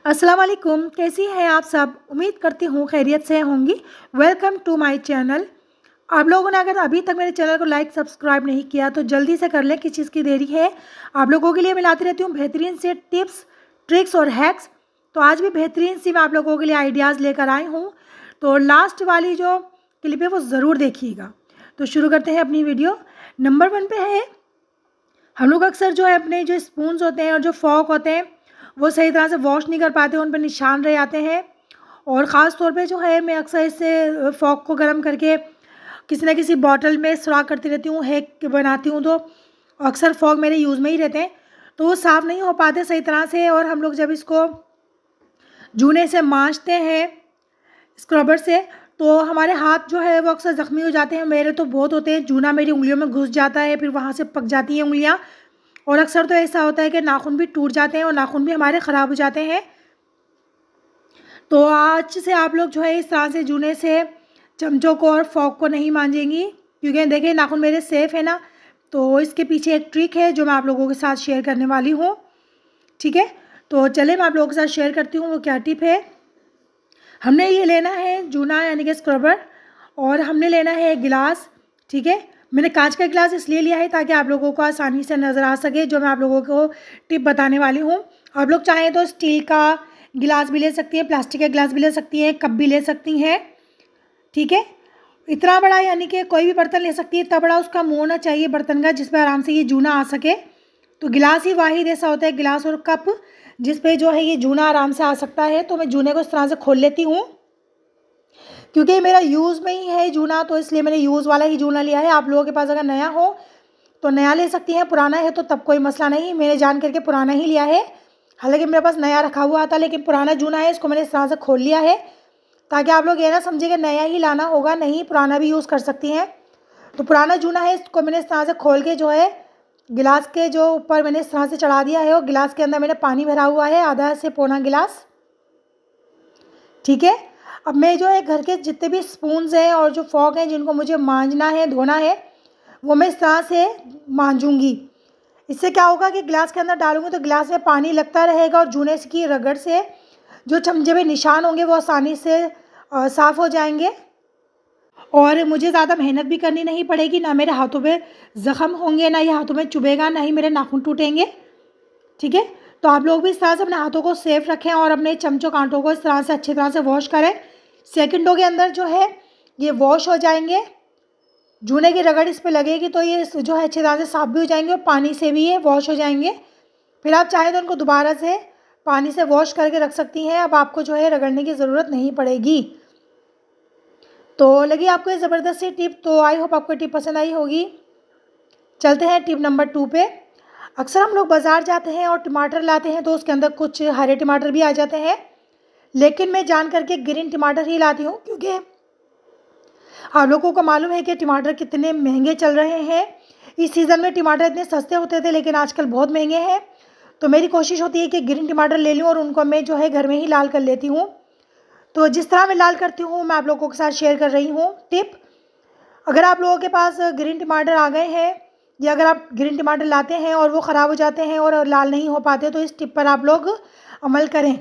अस्सलाम वालेकुम, कैसी हैं आप सब। उम्मीद करती हूँ खैरियत से होंगी। Welcome to my channel. आप लोगों ने अगर अभी तक मेरे चैनल को लाइक सब्सक्राइब नहीं किया तो जल्दी से कर लें, किस चीज़ की देरी है। आप लोगों के लिए मैं लाती रहती हूँ बेहतरीन से टिप्स, ट्रिक्स और हैक्स। तो आज भी बेहतरीन सी मैं आप लोगों के लिए आइडियाज़ लेकर आई हूँ। तो लास्ट वाली जो क्लिप है वो ज़रूर देखिएगा। तो शुरू करते हैं अपनी वीडियो। नंबर 1 पे है, हम लोग अक्सर जो है अपने जो स्पून्स होते हैं और जो फॉक होते हैं वो सही तरह से वॉश नहीं कर पाते, उन पर निशान रह जाते हैं। और ख़ास तौर पे जो है मैं अक्सर इससे फॉक को गर्म करके किसी न किसी बॉटल में सुराख करती रहती हूँ, हैक बनाती हूँ। तो अक्सर फॉक मेरे यूज़ में ही रहते हैं, तो वो साफ़ नहीं हो पाते सही तरह से। और हम लोग जब इसको जूने से मांजते हैं स्क्रबर से तो हमारे हाथ जो है वो अक्सर ज़ख्मी हो जाते हैं। मेरे तो बहुत होते हैं, जूना मेरी उंगलियों में घुस जाता है, फिर वहाँ से पक जाती हैं उंगलियाँ। और अक्सर तो ऐसा होता है कि नाखून भी टूट जाते हैं और नाखून भी हमारे ख़राब हो जाते हैं। तो आज से आप लोग जो है इस तरह से जूने से चमचों को और फॉक को नहीं मांजेंगी, क्योंकि देखिए नाखून मेरे सेफ़ है ना। तो इसके पीछे एक ट्रिक है जो मैं आप लोगों के साथ शेयर करने वाली हूँ। ठीक है, तो चलिए मैं आप लोगों के साथ शेयर करती हूँ वो क्या टिप है। हमने ये लेना है जूना यानी कि स्क्रबर, और हमने लेना है एक गिलास। ठीक है, मैंने कांच का गिलास इसलिए लिया है ताकि आप लोगों को आसानी से नज़र आ सके जो मैं आप लोगों को टिप बताने वाली हूँ। आप लोग चाहें तो स्टील का गिलास भी ले सकती हैं, प्लास्टिक का गिलास भी ले सकती हैं, कप भी ले सकती हैं। ठीक है, इतना बड़ा यानी कि कोई भी बर्तन ले सकती है, इतना बड़ा उसका मुँह होना चाहिए बर्तन का जिस पर आराम से ये जूना आ सके। तो गिलास ही वाहिद ऐसा होता है, गिलास और कप, जिस पे जो है ये जूना आराम से आ सकता है। तो मैं जूने को इस तरह से खोल लेती हूँ, क्योंकि मेरा यूज़ में ही है जूना, तो इसलिए मैंने यूज़ वाला ही जूना लिया है। आप लोगों के पास अगर नया हो तो नया ले सकती हैं, पुराना है तो तब कोई मसला नहीं। मैंने जान करके पुराना ही लिया है, हालांकि मेरे पास नया रखा हुआ था, लेकिन पुराना जूना है, इसको मैंने इस तरह से खोल लिया है ताकि आप लोग ये ना समझे कि नया ही लाना होगा, नहीं, पुराना भी यूज़ कर सकती हैं। तो पुराना जूना है, इसको मैंने इस तरह से खोल के जो है गिलास के जो ऊपर मैंने इस तरह से चढ़ा दिया है, और गिलास के अंदर मैंने पानी भरा हुआ है, आधा से पौना गिलास। ठीक है, अब मैं जो है घर के जितने भी स्पून्स हैं और जो फॉक हैं जिनको मुझे मांजना है, धोना है, वो मैं इस तरह से मांजूंगी। इससे क्या होगा कि गिलास के अंदर डालूंगी तो गिलास में पानी लगता रहेगा, और जूने की रगड़ से जो चमचे में निशान होंगे वो आसानी से साफ़ हो जाएंगे। और मुझे ज़्यादा मेहनत भी करनी नहीं पड़ेगी, ना मेरे हाथों पे ज़ख़म होंगे, ना ये हाथों में चुभेगा, ना ही मेरे नाखून टूटेंगे। ठीक है, तो आप लोग भी इस तरह से अपने हाथों को सेफ रखें और अपने चमचों कांटों को इस तरह से अच्छी तरह से वॉश करें। सेकंडों के अंदर जो है ये वॉश हो जाएंगे, जूने की रगड़ इस पर लगेगी तो ये जो है अच्छी तरह से साफ़ भी हो जाएंगे और पानी से भी ये वॉश हो जाएंगे। फिर आप चाहें तो उनको दोबारा से पानी से वॉश करके रख सकती हैं, अब आपको जो है रगड़ने की ज़रूरत नहीं पड़ेगी। तो लगी आपको ये ज़बरदस्त सी टिप, तो आई होप आपको टिप पसंद आई होगी। चलते हैं टिप नंबर 2 पे। अक्सर हम लोग बाज़ार जाते हैं और टमाटर लाते हैं तो उसके अंदर कुछ हरे टमाटर भी आ जाते हैं, लेकिन मैं जान करके ग्रीन टमाटर ही लाती हूँ, क्योंकि आप लोगों को मालूम है कि टमाटर कितने महंगे चल रहे हैं। इस सीज़न में टमाटर इतने सस्ते होते थे, लेकिन आजकल बहुत महंगे हैं। तो मेरी कोशिश होती है कि ग्रीन टमाटर ले लूँ और उनको मैं जो है घर में ही लाल कर लेती हूँ। तो जिस तरह मैं लाल करती हूँ मैं आप लोगों के साथ शेयर कर रही हूँ टिप। अगर आप लोगों के पास ग्रीन टमाटर आ गए हैं, या अगर आप ग्रीन टमाटर लाते हैं और वो ख़राब हो जाते हैं और लाल नहीं हो पाते, तो इस टिप पर आप लोग अमल करें।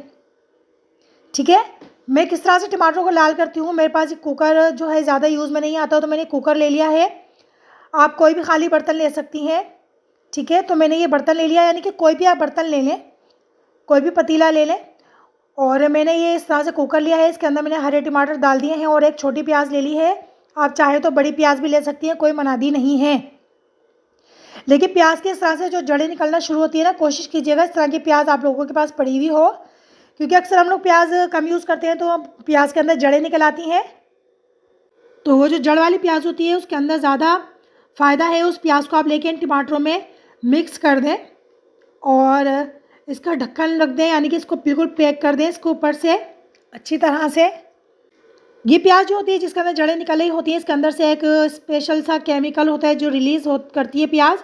ठीक है, मैं किस तरह से टमाटरों को लाल करती हूँ। मेरे पास एक कुकर जो है ज़्यादा यूज़ में नहीं आता, तो मैंने कुकर ले लिया है। आप कोई भी खाली बर्तन ले सकती हैं। ठीक है, तो मैंने ये बर्तन ले लिया, यानी कि कोई भी आप बर्तन ले लें, कोई भी पतीला ले लें। और मैंने ये इस तरह से कुकर लिया है, इसके अंदर मैंने हरे टमाटर डाल दिए हैं और एक छोटी प्याज ले ली है। आप चाहे तो बड़ी प्याज भी ले सकती हैं, कोई मनादी नहीं है। लेकिन प्याज के इस तरह से जो जड़ें निकलना शुरू होती है ना, कोशिश कीजिएगा इस तरह की प्याज आप लोगों के पास पड़ी हुई हो, क्योंकि अक्सर हम लोग प्याज कम यूज़ करते हैं तो प्याज के अंदर जड़ें निकल आती हैं। तो वो जो जड़ वाली प्याज होती है उसके अंदर ज़्यादा फ़ायदा है। उस प्याज को आप लेके इन टमाटरों में मिक्स कर दें और इसका ढक्कन रख दें, यानी कि इसको बिल्कुल पैक कर दें इसको ऊपर से अच्छी तरह से। ये प्याज जो होती है जिसके अंदर जड़ें निकल रही होती हैं, इसके अंदर से एक स्पेशल सा केमिकल होता है जो रिलीज़ हो करती है प्याज,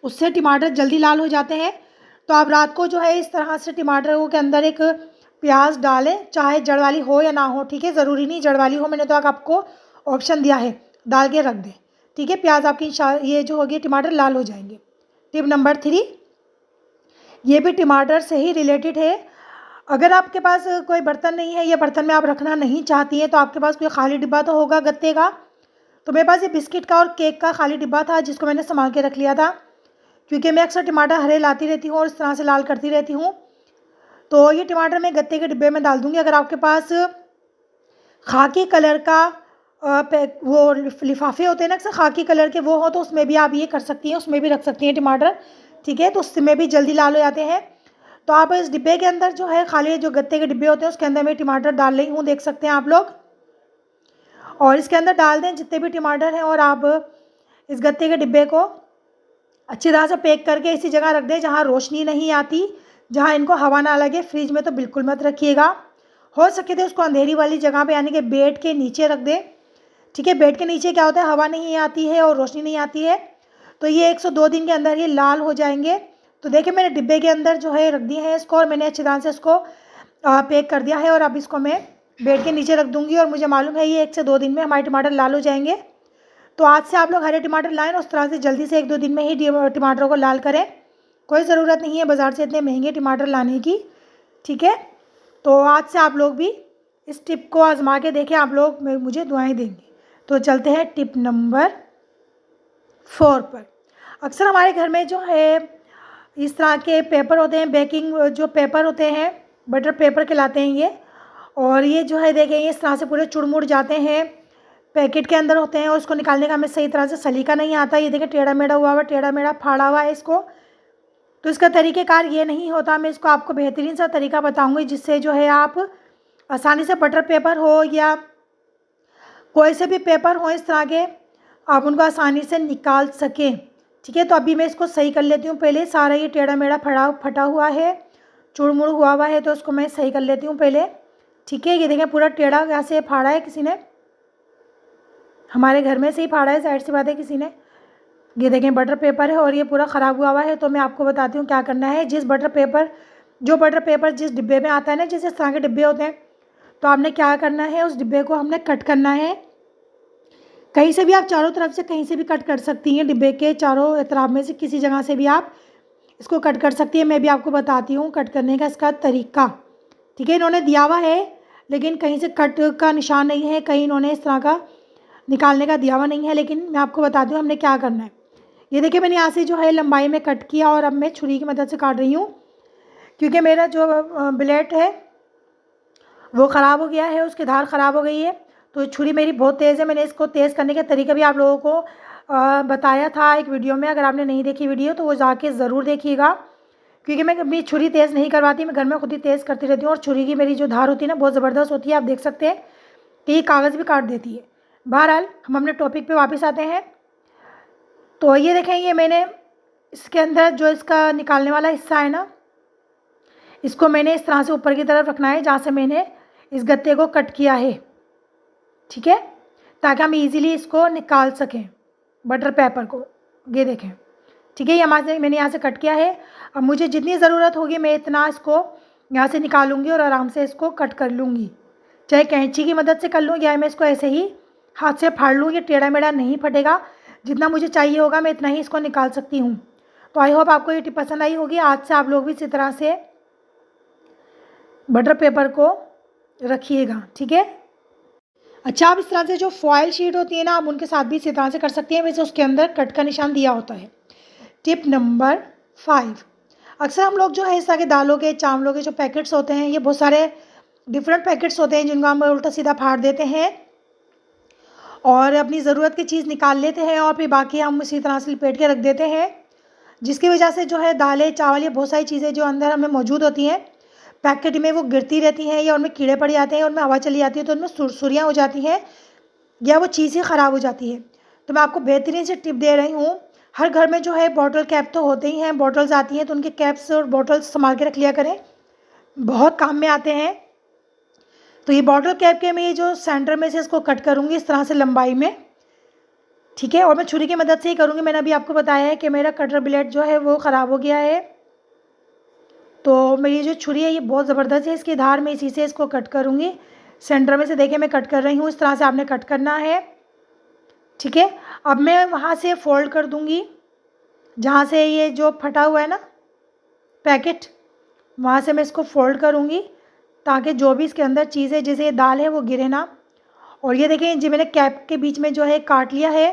उससे टमाटर जल्दी लाल हो जाते हैं। तो आप रात को जो है इस तरह से टमाटरों के अंदर एक प्याज डालें, चाहे जड़ वाली हो या ना हो। ठीक है, ज़रूरी नहीं जड़ वाली हो, मैंने तो आपको ऑप्शन दिया है, डाल के रख दें। ठीक है, प्याज आपकी ये जो होगी टमाटर लाल हो जाएंगे। टिप नंबर 3, ये भी टमाटर से ही रिलेटेड है। अगर आपके पास कोई बर्तन नहीं है या बर्तन में आप रखना नहीं चाहती हैं तो आपके पास कोई खाली डिब्बा तो होगा गत्ते का। तो मेरे पास ये बिस्किट का और केक का खाली डिब्बा था जिसको मैंने संभाल के रख लिया था, क्योंकि मैं अक्सर टमाटर हरे लाती रहती हूँ और इस तरह से लाल करती रहती हूँ। तो ये टमाटर मैं गत्ते के डिब्बे में डाल दूँगी। अगर आपके पास खाकी कलर का वो लिफाफे होते हैं ना अक्सर खाकी कलर के, वो हो तो उसमें भी आप ये कर सकती हैं, उसमें भी रख सकती हैं टमाटर, ठीक है। तो उसमें भी जल्दी लाल हो जाते हैं। तो आप इस डिब्बे के अंदर जो है खाली जो गत्ते के डिब्बे होते हैं उसके अंदर मैं टमाटर डाल रही हूँ, देख सकते हैं आप लोग। और इसके अंदर डाल दें जितने भी टमाटर हैं और आप इस गत्ते के डिब्बे को अच्छी तरह से पैक करके इसी जगह रख दें जहाँ रोशनी नहीं आती, जहाँ इनको हवा ना लगे। फ्रिज में तो बिल्कुल मत रखिएगा, हो सके तो उसको अंधेरी वाली जगह पे यानी कि बेड के नीचे रख दें, ठीक है। बेड के नीचे क्या होता है, हवा नहीं आती है और रोशनी नहीं आती है। तो ये 102 दिन के अंदर ये लाल हो जाएंगे। तो देखिए मैंने डिब्बे के अंदर जो है रख दिए हैं इसको, और मैंने अच्छी तरह से इसको पैक कर दिया है। और अब इसको मैं बेड के नीचे रख दूँगी और मुझे मालूम है ये 1 से 2 दिन में हमारे टमाटर लाल हो जाएंगे। तो आज से आप लोग हरे टमाटर लाएँ उस तरह से जल्दी से 1-2 दिन में ही टमाटरों को लाल करें। कोई ज़रूरत नहीं है बाज़ार से इतने महंगे टमाटर लाने की, ठीक है। तो आज से आप लोग भी इस टिप को आजमा के देखें, आप लोग मुझे दुआएं देंगे। तो चलते हैं टिप नंबर 4 पर। अक्सर हमारे घर में जो है इस तरह के पेपर होते हैं, बेकिंग जो पेपर होते हैं, बटर पेपर कहलाते हैं ये। और ये जो है देखें इस तरह से पूरे चुड़-मुड़ जाते हैं, पैकेट के अंदर होते हैं और उसको निकालने का हमें सही तरह से सलीका नहीं आता। ये देखें टेढ़ा मेढ़ा हुआ हुआ, टेढ़ा मेढ़ा फाड़ा हुआ है इसको। तो इसका तरीक़ेकार ये नहीं होता, मैं इसको आपको बेहतरीन सा तरीका बताऊँगी जिससे जो है आप आसानी से बटर पेपर हो या कोई से भी पेपर हो इस तरह के, आप उनको आसानी से निकाल सकें, ठीक है। तो अभी मैं इसको सही कर लेती हूँ। पहले सारा ये टेढ़ा मेढ़ा फटा हुआ है, चुड़-मुड़ हुआ हुआ है, तो उसको मैं सही कर लेती हूँ पहले, ठीक है। ये देखें पूरा टेढ़ा ऐसे फाड़ा है किसी ने, हमारे घर में से ही फाड़ा है, साइड से बात है किसी ने। ये देखें बटर पेपर है और ये पूरा ख़राब हुआ हुआ है। तो मैं आपको बताती हूँ क्या करना है। जो बटर पेपर जिस डिब्बे में आता है ना, जैसे इस तरह के डिब्बे होते हैं, तो आपने क्या करना है, उस डिब्बे को हमने कट करना है। कहीं से भी आप चारों तरफ से कहीं से भी कट कर सकती हैं, डिब्बे के चारों तरफ में से किसी जगह से भी आप इसको कट कर सकती हैं। मैं भी आपको बताती हूँ कट करने का इसका तरीका, ठीक है। इन्होंने दिया हुआ है लेकिन कहीं से कट का निशान नहीं है, कहीं इन्होंने इस तरह का निकालने का दिया हुआ नहीं है। लेकिन मैं आपको बताती हूँ हमने क्या करना है। ये देखिए मैंने यहाँ से जो है लंबाई में कट किया और अब मैं छुरी की मदद से काट रही हूँ, क्योंकि मेरा जो ब्लेड है वो ख़राब हो गया है, उसकी धार ख़राब हो गई है। तो छुरी मेरी बहुत तेज़ है। मैंने इसको तेज़ करने का तरीका भी आप लोगों को बताया था एक वीडियो में। अगर आपने नहीं देखी वीडियो तो वो जाके ज़रूर देखिएगा, क्योंकि मैं अपनी छुरी तेज़ नहीं करवाती, मैं घर में खुद ही तेज़ करती रहती हूँ। और छुरी की मेरी जो धार होती है ना बहुत ज़बरदस्त होती है, आप देख सकते हैं कि ये कागज़ भी काट देती है। बहरहाल हम अपने टॉपिक पे वापस आते हैं। तो ये देखें ये मैंने इसके अंदर जो इसका निकालने वाला हिस्सा है ना, इसको मैंने इस तरह से ऊपर की तरफ रखना है जहाँ से मैंने इस गत्ते को कट किया है, ठीक है, ताकि हम इजीली इसको निकाल सकें बटर पेपर को। ये देखें, ठीक है, ये मैंने यहाँ से कट किया है। अब मुझे जितनी ज़रूरत होगी मैं इतना इसको यहाँ से निकालूंगी और आराम से इसको कट कर लूँगी, चाहे कैंची की मदद से कर लूँ या मैं इसको ऐसे ही हाथ से फाड़ लूँ। ये टेढ़ा मेढ़ा नहीं फटेगा, जितना मुझे चाहिए होगा मैं इतना ही इसको निकाल सकती हूँ। तो आई होप आपको ये टिप पसंद आई होगी। आज से आप लोग भी इसी तरह से बटर पेपर को रखिएगा, ठीक है। अच्छा, आप इस तरह से जो फॉयल शीट होती है ना, आप उनके साथ भी इसी तरह से कर सकती हैं, वैसे उसके अंदर कट का निशान दिया होता है। टिप नंबर 5, अक्सर हम लोग जो है इस तरह के दालों के चावलों के जो पैकेट्स होते हैं, ये बहुत सारे डिफरेंट पैकेट्स होते हैं जिनको हम उल्टा सीधा फाड़ देते हैं और अपनी ज़रूरत की चीज़ निकाल लेते हैं और फिर बाकी हम इसी तरह से लपेट के रख देते हैं, जिसकी वजह से जो है दालें चावल ये बहुत सारी चीज़ें जो अंदर हमें मौजूद होती हैं पैकेट में वो गिरती रहती हैं या उनमें कीड़े पड़ जाते हैं, उनमें हवा चली जाती है तो उनमें सुरसुरियाँ हो जाती हैं या वो चीज़ ही ख़राब हो जाती है। तो मैं आपको बेहतरीन से टिप दे रही हूँ। हर घर में जो है बॉटल कैप तो होते ही हैं, बॉटल्स आती हैं तो उनके कैप्स और बॉटल्स संभाल के रख लिया करें, बहुत काम में आते हैं। तो ये बॉटल कैप के मैं जो सेंटर में से इसको कट करूँगी इस तरह से लंबाई में, ठीक है, और मैं छुरी की मदद से ही करूँगी। मैंने अभी आपको बताया है कि मेरा कटर ब्लेड जो है वो ख़राब हो गया है, तो मेरी जो छुरी है ये बहुत ज़बरदस्त है, इसकी धार में इसी से इसको कट करूँगी। सेंटर में से देखिए मैं कट कर रही हूँ, इस तरह से आपने कट करना है, ठीक है। अब मैं वहाँ से फ़ोल्ड कर दूँगी जहाँ से ये जो फटा हुआ है ना पैकेट, वहाँ से मैं इसको फ़ोल्ड करूँगी ताकि जो भी इसके अंदर चीज़ है, जैसे ये दाल है, वो गिरे ना। और ये देखें जी, मैंने कैप के बीच में जो है काट लिया है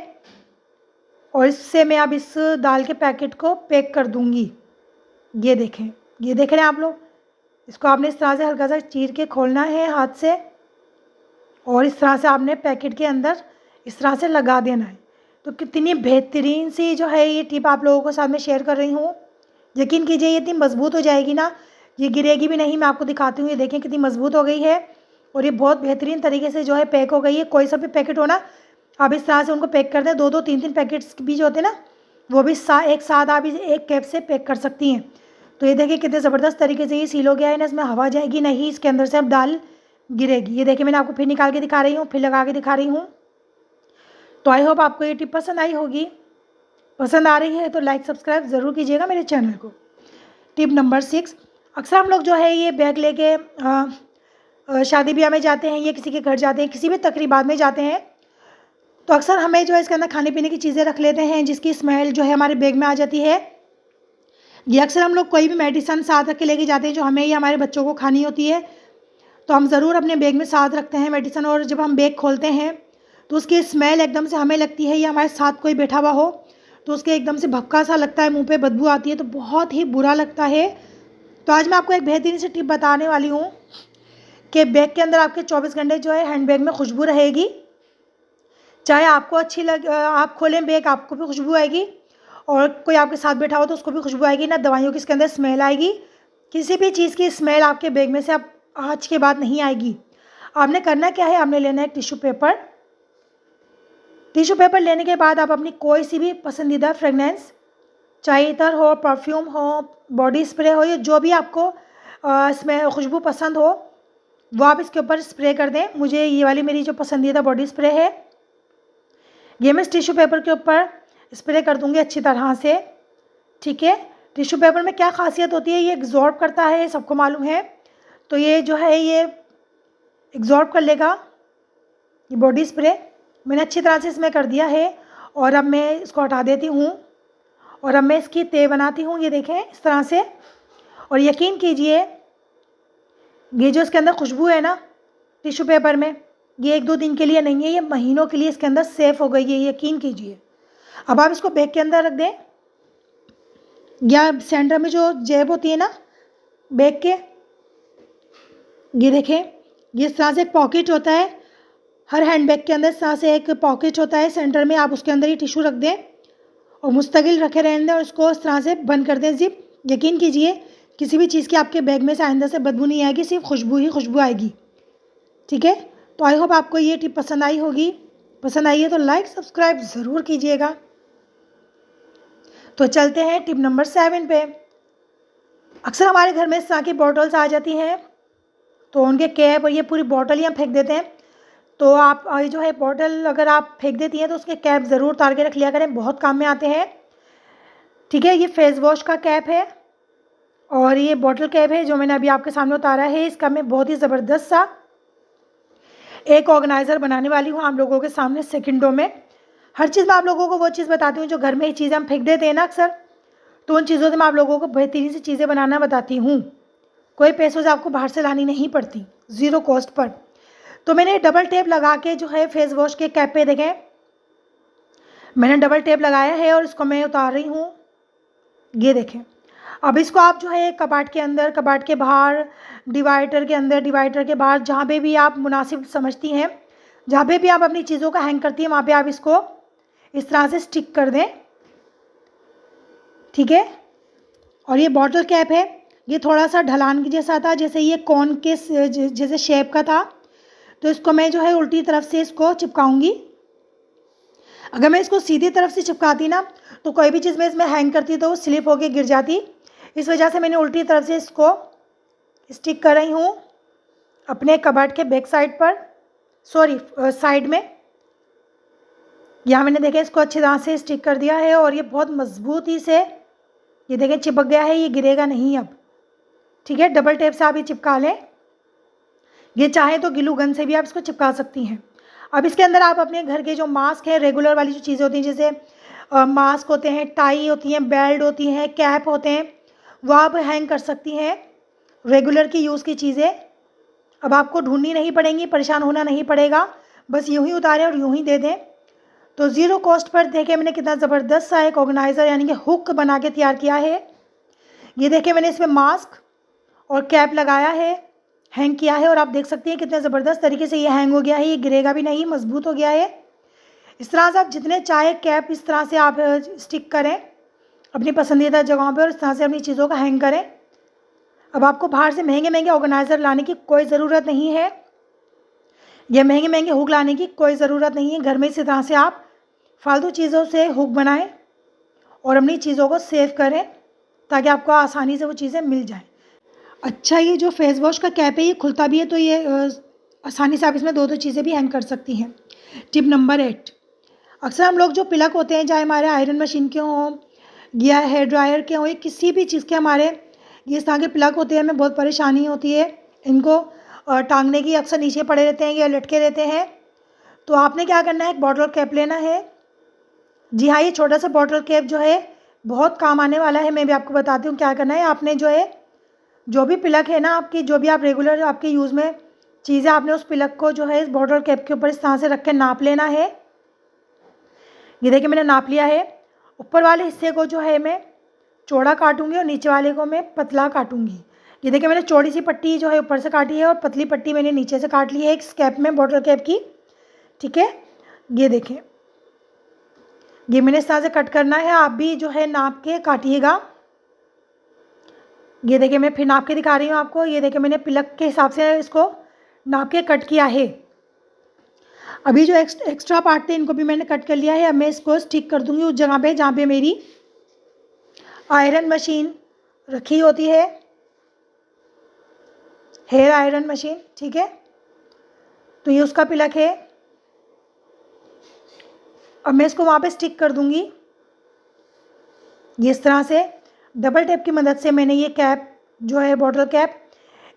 और इससे मैं अब इस दाल के पैकेट को पैक कर दूँगी। ये देखें, ये देख रहे हैं आप लोग। इसको आपने इस तरह से हल्का सा चीर के खोलना है हाथ से और इस तरह से आपने पैकेट के अंदर इस तरह से लगा देना है। तो कितनी बेहतरीन सी जो है ये टिप आप लोगों के साथ में शेयर कर रही हूँ। यकीन कीजिए ये इतनी मज़बूत हो जाएगी ना, ये गिरेगी भी नहीं। मैं आपको दिखाती हूँ, ये देखें कितनी मज़बूत हो गई है और ये बहुत बेहतरीन तरीके से जो है पैक हो गई है। कोई सा भी पैकेट हो ना, आप इस तरह से उनको पैक कर दें। 2-2 3-3 पैकेट्स भी जो होते हैं ना, वो भी एक साथ आप एक कैप से पैक कर सकती हैं। तो ये देखिए कितने ज़बरदस्त तरीके से ये सील हो गया है ना, इसमें हवा जाएगी नहीं, इसके अंदर से अब दाल गिरेगी। ये देखिए मैंने आपको फिर निकाल के दिखा रही हूँ, फिर लगा के दिखा रही हूँ। तो आई होप आपको ये टिप पसंद आई होगी। पसंद आ रही है तो लाइक सब्सक्राइब ज़रूर कीजिएगा मेरे चैनल को। टिप नंबर 6, अक्सर हम लोग जो है ये बैग लेके शादी ब्याह में जाते हैं या किसी के घर जाते हैं, किसी भी तकरीबात में जाते हैं, तो अक्सर हमें जो है इसके अंदर खाने पीने की चीज़ें रख लेते हैं जिसकी स्मेल जो है हमारे बैग में आ जाती है। ये अक्सर हम लोग कोई भी मेडिसिन साथ रख के लेके जाते हैं जो हमें या हमारे बच्चों को खानी होती है, तो हम ज़रूर अपने बैग में साथ रखते हैं मेडिसिन। और जब हम बैग खोलते हैं तो उसकी स्मेल एकदम से हमें लगती है या हमारे साथ कोई बैठा हुआ हो तो उसके एकदम से भक्का सा लगता है, मुंह पे बदबू आती है, तो बहुत ही बुरा लगता है। तो आज मैं आपको एक बेहतरीन सी टिप बताने वाली हूँ कि बैग के अंदर आपके 24 घंटे जो है हैंड बैग में खुशबू रहेगी। चाहे आपको अच्छी लग, आप खोलें बैग आपको भी खुशबू आएगी और कोई आपके साथ बैठा हो तो उसको भी खुशबू आएगी। ना दवाइयों की इसके अंदर स्मेल आएगी, किसी भी चीज़ की स्मेल आपके बैग में से अब आज के बाद नहीं आएगी। आपने करना क्या है, आपने लेना है टिश्यू पेपर। टिश्यू पेपर लेने के बाद आप अपनी कोई सी भी पसंदीदा फ्रेगनेंस, चाहे इतर हो, परफ्यूम हो, बॉडी स्प्रे हो, या जो भी आपको इसमें खुशबू पसंद हो वो आप इसके ऊपर स्प्रे कर दें। मुझे ये वाली मेरी जो पसंदीदा बॉडी स्प्रे है ये मैं इस टिश्यू पेपर के ऊपर स्प्रे कर दूँगी अच्छी तरह से। ठीक है, टिश्यू पेपर में क्या खासियत होती है, ये एग्जॉर्ब करता है, सबको मालूम है। तो ये जो है ये एग्जॉर्ब कर लेगा ये बॉडी स्प्रे। मैंने अच्छी तरह से इसमें कर दिया है और अब मैं इसको हटा देती हूँ और अब मैं इसकी तह बनाती हूँ। ये देखें इस तरह से। और यकीन कीजिए ये जो इसके अंदर खुशबू है ना टिश्यू पेपर में, ये 1-2 दिन के लिए नहीं है, ये महीनों के लिए इसके अंदर सेफ़ हो गई है, यकीन कीजिए। अब आप इसको बैग के अंदर रख दें या सेंटर में जो जेब होती है ना बैग के, ये देखें ये इस तरह से एक पॉकेट होता है, हर हैंड बैग के अंदर इस तरह से एक पॉकेट होता है सेंटर में। आप उसके अंदर ही टिश्यू रख दें और मुस्तकिल रखे रहने दें और उसको इस तरह से बंद कर दें जिप। यकीन कीजिए किसी भी चीज़ की आपके बैग में से आइंदा से बदबू नहीं आएगी, सिर्फ खुशबू ही खुशबू आएगी। ठीक है, तो आई होप आपको ये टिप पसंद आई होगी। पसंद आई है तो लाइक सब्सक्राइब ज़रूर कीजिएगा। तो चलते हैं टिप नंबर 7 पे। अक्सर हमारे घर में इस तरह की बॉटल्स आ जाती हैं तो उनके कैप और ये पूरी बॉटल ही हम फेंक देते हैं। तो आप जो है बॉटल अगर आप फेंक देती हैं तो उसके कैप ज़रूर उतार के रख लिया करें, बहुत काम में आते हैं। ठीक है, ये फेस वॉश का कैप है और ये बॉटल कैप है जो मैंने अभी आपके सामने उतारा है। इसका मैं बहुत ही ज़बरदस्त सा एक ऑर्गेनाइज़र बनाने वाली हूँ आप लोगों के सामने सेकंडों में। हर चीज़ मैं आप लोगों को वो चीज़ बताती हूँ जो घर में ही चीज़ें हम फेंक देते हैं ना अक्सर, तो उन चीज़ों से मैं आप लोगों को बेहतरीन सी चीज़ें बनाना बताती हूँ। कोई पैसों से आपको बाहर से लानी नहीं पड़ती, ज़ीरो कॉस्ट पर। तो मैंने डबल टेप लगा के जो है फेस वॉश के कैप पे देखें मैंने डबल टेप लगाया है और इसको मैं उतार रही हूँ। ये देखें, अब इसको आप जो है कबाट के अंदर, कबाट के बाहर, डिवाइडर के अंदर, डिवाइडर के बाहर, जहाँ पे भी आप मुनासिब समझती हैं, जहाँ पे भी आप अपनी चीज़ों का हैंग करती हैं वहाँ पे आप इसको इस तरह से स्टिक कर दें। ठीक है, और ये बॉटल कैप है, ये थोड़ा सा ढलान के जैसा था, जैसे ये कॉर्न के जैसे शेप का था। तो इसको मैं जो है उल्टी तरफ से इसको चिपकाऊंगी। अगर मैं इसको सीधी तरफ से चिपकाती ना तो कोई भी चीज़ मैं इसमें हैंग करती तो वो स्लिप होके गिर जाती। इस वजह से मैंने उल्टी तरफ से इसको स्टिक कर रही हूँ अपने कबर्ड के बैक साइड पर, सॉरी साइड में। यहाँ मैंने देखे इसको अच्छी तरह से स्टिक कर दिया है और ये बहुत मजबूती से ये देखें चिपक गया है, ये गिरेगा नहीं अब। ठीक है, डबल टेप से आप ये चिपका लें। ये चाहे तो ग्लू गन से भी आप इसको चिपका सकती हैं। अब इसके अंदर आप अपने घर के जो मास्क है, रेगुलर वाली जो चीज़ें होती हैं, जैसे मास्क होते हैं, टाई होती हैं, बेल्ट होती हैं, कैप होते हैं, वो आप हैंग कर सकती हैं। रेगुलर की यूज़ की चीज़ें अब आपको ढूंढनी नहीं पड़ेंगी, परेशान होना नहीं पड़ेगा, बस यूं ही उतारें और यूं ही दे दें। तो ज़ीरो कॉस्ट पर देखिए मैंने कितना ज़बरदस्त सा एक ऑर्गेनाइज़र यानी कि हुक बना के तैयार किया है। ये देखिए मैंने इसमें मास्क और कैप लगाया है, हैंग किया है, और आप देख सकते हैं कितने ज़बरदस्त तरीके से ये हैंग हो गया है, ये गिरेगा भी नहीं, मजबूत हो गया है। इस तरह से आप जितने चाहे कैप इस तरह से आप स्टिक करें अपनी पसंदीदा जगहों पर, और इस तरह से अपनी चीज़ों का हैंग करें। अब आपको बाहर से महंगे महंगे ऑर्गेनाइज़र लाने की कोई ज़रूरत नहीं है, या महंगे महंगे हुक लाने की कोई ज़रूरत नहीं है। घर में इसी तरह से आप फालतू चीज़ों से हुक बनाएं और अपनी चीज़ों को सेव करें ताकि आपको आसानी से वो चीज़ें मिल जाएं। अच्छा, ये जो फेस वॉश का कैप है ये खुलता भी है, तो ये आसानी से आप इसमें दो चीज़ें भी हैंग कर सकती हैं। टिप नंबर 8, अक्सर हम लोग जो प्लग होते हैं, चाहे हमारे आयरन मशीन के हों या हेयर ड्रायर के हों, या किसी भी चीज़ के हमारे ये इस तरह के प्लग होते हैं, हमें बहुत परेशानी होती है इनको टांगने की, अक्सर नीचे पड़े रहते हैं या लटके रहते हैं। तो आपने क्या करना है, एक बॉटल कैप लेना है। जी हाँ, ये छोटा सा बॉटल कैप जो है बहुत काम आने वाला है। मैं भी आपको बताती हूँ क्या करना है। आपने जो है जो भी प्लग है ना आपकी, जो भी आप रेगुलर आपके यूज़ में चीज़ें, आपने उस प्लग को जो है इस बॉटल कैप के ऊपर इस तरह से रख के नाप लेना है। ये देखिए मैंने नाप लिया है। ऊपर वाले हिस्से को जो है मैं चौड़ा काटूंगी और नीचे वाले को मैं पतला काटूंगी। ये देखिए मैंने चौड़ी सी पट्टी जो है ऊपर से काटी है और पतली पट्टी मैंने नीचे से काट ली है इस कैप में, बॉटल कैप की। ठीक है, ये देखें, ये मैंने इस तरह से कट करना है। आप भी जो है नाप के काटिएगा। ये देखिए मैं फिर नाप के दिखा रही हूँ आपको। ये देखिए मैंने प्लग के हिसाब से इसको नाप के कट किया है। अभी जो एक्स्ट्रा पार्ट थे इनको भी मैंने कट कर लिया है। अब मैं इसको स्टिक कर दूंगी उस जगह पे जहाँ पे मेरी आयरन मशीन रखी होती है, हेयर आयरन मशीन। ठीक है, तो ये उसका प्लग है। अब मैं इसको वहाँ पे स्टिक कर दूंगी। ये इस तरह से डबल टेप की मदद से मैंने ये कैप जो है बॉटल कैप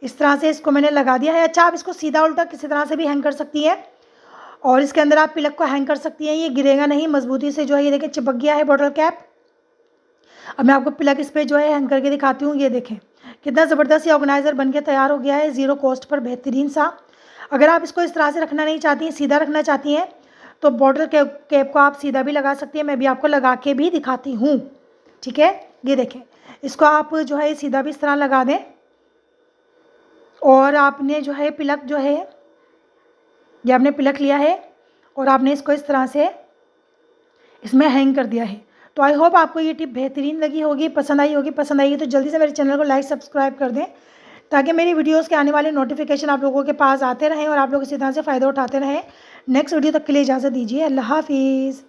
इस तरह से इसको मैंने लगा दिया है। अच्छा, आप इसको सीधा उल्टा किसी तरह से भी हैंग कर सकती हैं और इसके अंदर आप प्लग को हैंग कर सकती हैं। ये गिरेगा नहीं, मजबूती से जो है ये देखिए चिपक गया है बॉटल कैप। अब मैं आपको प्लग इस पर जो है हैंग करके दिखाती हूँ। ये देखें कितना ज़बरदस्त ये ऑर्गेनाइज़र बन के तैयार हो गया है, ज़ीरो कॉस्ट पर बेहतरीन सा। अगर आप इसको इस तरह से रखना नहीं चाहती हैं, सीधा रखना चाहती हैं, तो बॉटल कैप को आप सीधा भी लगा सकती हैं। मैं भी आपको लगा के भी दिखाती हूँ। ठीक है, ये देखें, इसको आप जो है सीधा भी इस तरह लगा दें, और आपने जो है प्लग जो है ये आपने प्लग लिया है और आपने इसको इस तरह से इसमें हैंग कर दिया है। तो आई होप आपको ये टिप बेहतरीन लगी होगी, पसंद आई होगी। पसंद आई तो जल्दी से मेरे चैनल को लाइक सब्सक्राइब कर दें ताकि मेरी वीडियोस के आने वाले नोटिफिकेशन आप लोगों के पास आते रहें और आप लोग इसी तरह से फ़ायदा उठाते रहें। नेक्स्ट वीडियो तक के लिए इजाज़त दीजिए। अल्लाह हाफिज़।